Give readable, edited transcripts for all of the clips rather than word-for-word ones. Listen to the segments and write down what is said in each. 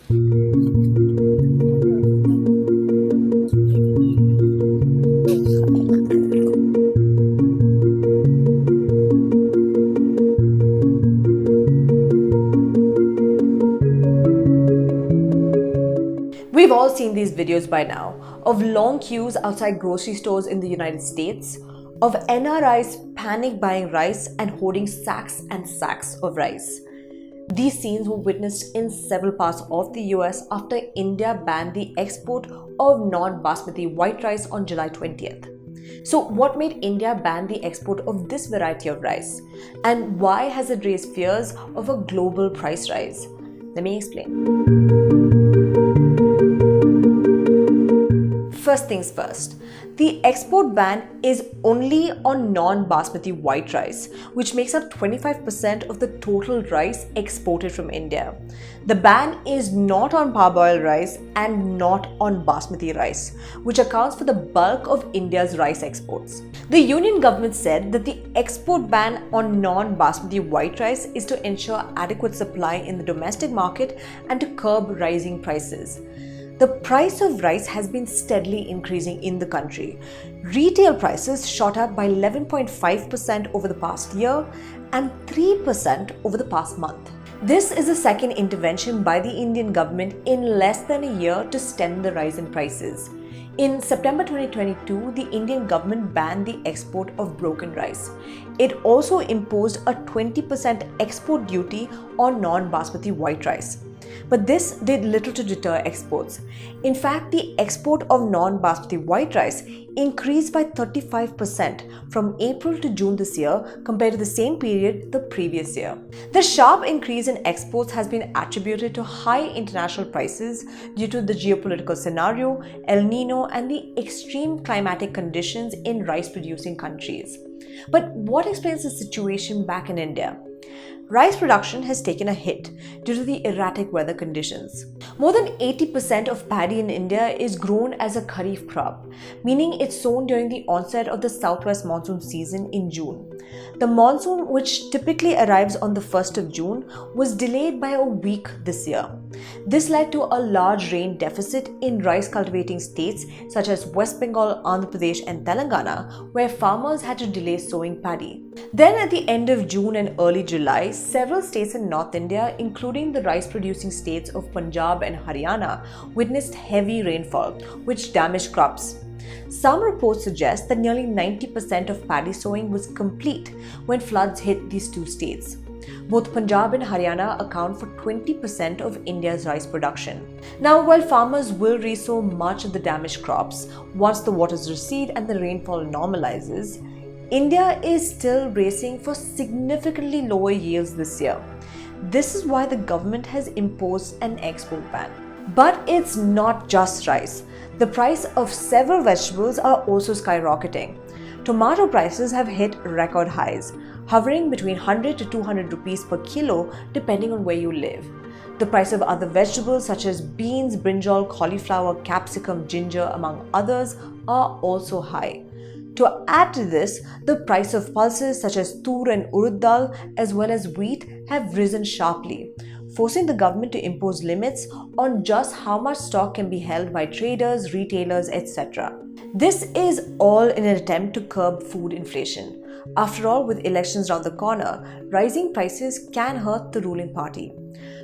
We've all seen these videos by now of long queues outside grocery stores in the United States, of NRIs panic buying rice and hoarding sacks and sacks of rice. These scenes were witnessed in several parts of the US after India banned the export of non-Basmati white rice on July 20th. So what made India ban the export of this variety of rice? And why has it raised fears of a global price rise? Let me explain. First things first, the export ban is only on non-Basmati white rice, which makes up 25% of the total rice exported from India. The ban is not on parboiled rice and not on Basmati rice, which accounts for the bulk of India's rice exports. The union government said that the export ban on non-Basmati white rice is to ensure adequate supply in the domestic market and to curb rising prices. The price of rice has been steadily increasing in the country. Retail prices shot up by 11.5% over the past year and 3% over the past month. This is the second intervention by the Indian government in less than a year to stem the rise in prices. In September 2022, the Indian government banned the export of broken rice. It also imposed a 20% export duty on non-Basmati white rice. But this did little to deter exports. In fact, the export of non-Basmati white rice increased by 35% from April to June this year compared to the same period the previous year. The sharp increase in exports has been attributed to high international prices due to the geopolitical scenario, El Nino, and the extreme climatic conditions in rice-producing countries. But what explains the situation back in India? Rice production has taken a hit due to the erratic weather conditions. More than 80% of paddy in India is grown as a kharif crop, meaning it's sown during the onset of the southwest monsoon season in June. The monsoon, which typically arrives on the 1st of June, was delayed by a week this year. This led to a large rain deficit in rice cultivating states such as West Bengal, Andhra Pradesh, and Telangana, where farmers had to delay sowing paddy. Then at the end of June and early July, several states in North India, including the rice-producing states of Punjab and Haryana, witnessed heavy rainfall, which damaged crops. Some reports suggest that nearly 90% of paddy sowing was complete when floods hit these two states. Both Punjab and Haryana account for 20% of India's rice production. Now, while farmers will resow much of the damaged crops once the waters recede and the rainfall normalizes, India is still racing for significantly lower yields this year. This is why the government has imposed an export ban. But it's not just rice. The price of several vegetables are also skyrocketing. Tomato prices have hit record highs, hovering between 100 to 200 rupees per kilo depending on where you live. The price of other vegetables such as beans, brinjal, cauliflower, capsicum, ginger, among others, are also high. To add to this, the price of pulses such as tur and urud dal as well as wheat have risen sharply, forcing the government to impose limits on just how much stock can be held by traders, retailers, etc. This is all in an attempt to curb food inflation. After all, with elections around the corner, rising prices can hurt the ruling party.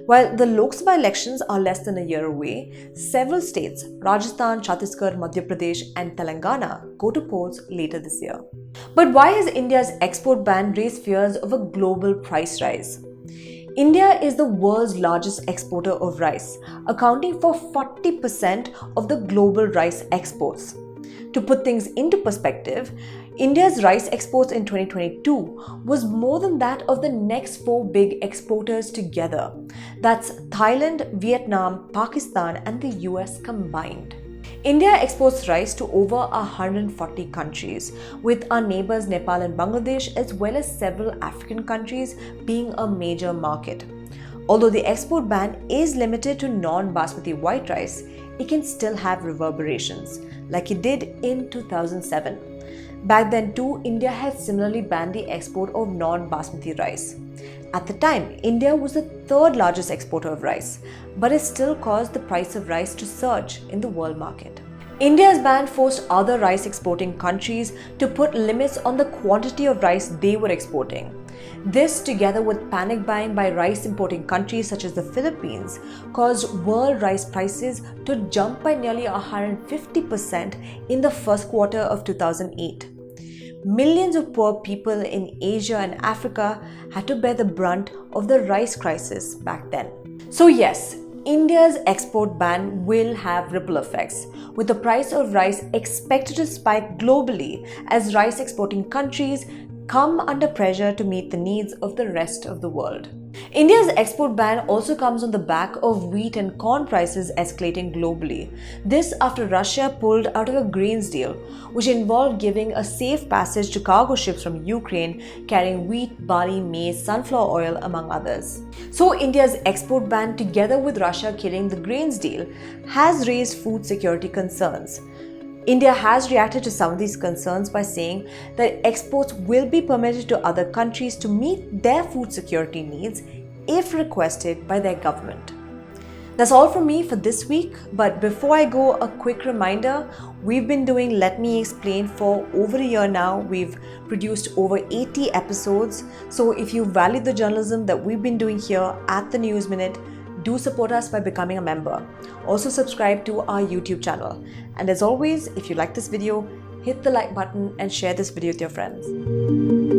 While the Lok Sabha elections are less than a year away, several states, Rajasthan, Chhattisgarh, Madhya Pradesh, and Telangana, go to polls later this year. But why has India's export ban raised fears of a global price rise? India is the world's largest exporter of rice, accounting for 40% of the global rice exports. To put things into perspective, India's rice exports in 2022 was more than that of the next four big exporters together. That's Thailand, Vietnam, Pakistan, and the US combined. India exports rice to over 140 countries, with our neighbors Nepal and Bangladesh as well as several African countries being a major market. Although the export ban is limited to non-Basmati white rice, it can still have reverberations, like it did in 2007. Back then too, India had similarly banned the export of non-Basmati rice. At the time, India was the third largest exporter of rice, but it still caused the price of rice to surge in the world market. India's ban forced other rice exporting countries to put limits on the quantity of rice they were exporting. This, together with panic buying by rice importing countries such as the Philippines, caused world rice prices to jump by nearly 150% in the first quarter of 2008. Millions of poor people in Asia and Africa had to bear the brunt of the rice crisis back then. So yes, India's export ban will have ripple effects, with the price of rice expected to spike globally as rice exporting countries come under pressure to meet the needs of the rest of the world. India's export ban also comes on the back of wheat and corn prices escalating globally. This after Russia pulled out of a grains deal, which involved giving a safe passage to cargo ships from Ukraine carrying wheat, barley, maize, sunflower oil, among others. So India's export ban, together with Russia killing the grains deal, has raised food security concerns. India has reacted to some of these concerns by saying that exports will be permitted to other countries to meet their food security needs if requested by their government. That's all from me for this week, but before I go, a quick reminder, we've been doing Let Me Explain for over a year now. We've produced over 80 episodes, so if you value the journalism that we've been doing here at the News Minute, do support us by becoming a member. Also subscribe to our YouTube channel. And as always, if you like this video, hit the like button and share this video with your friends.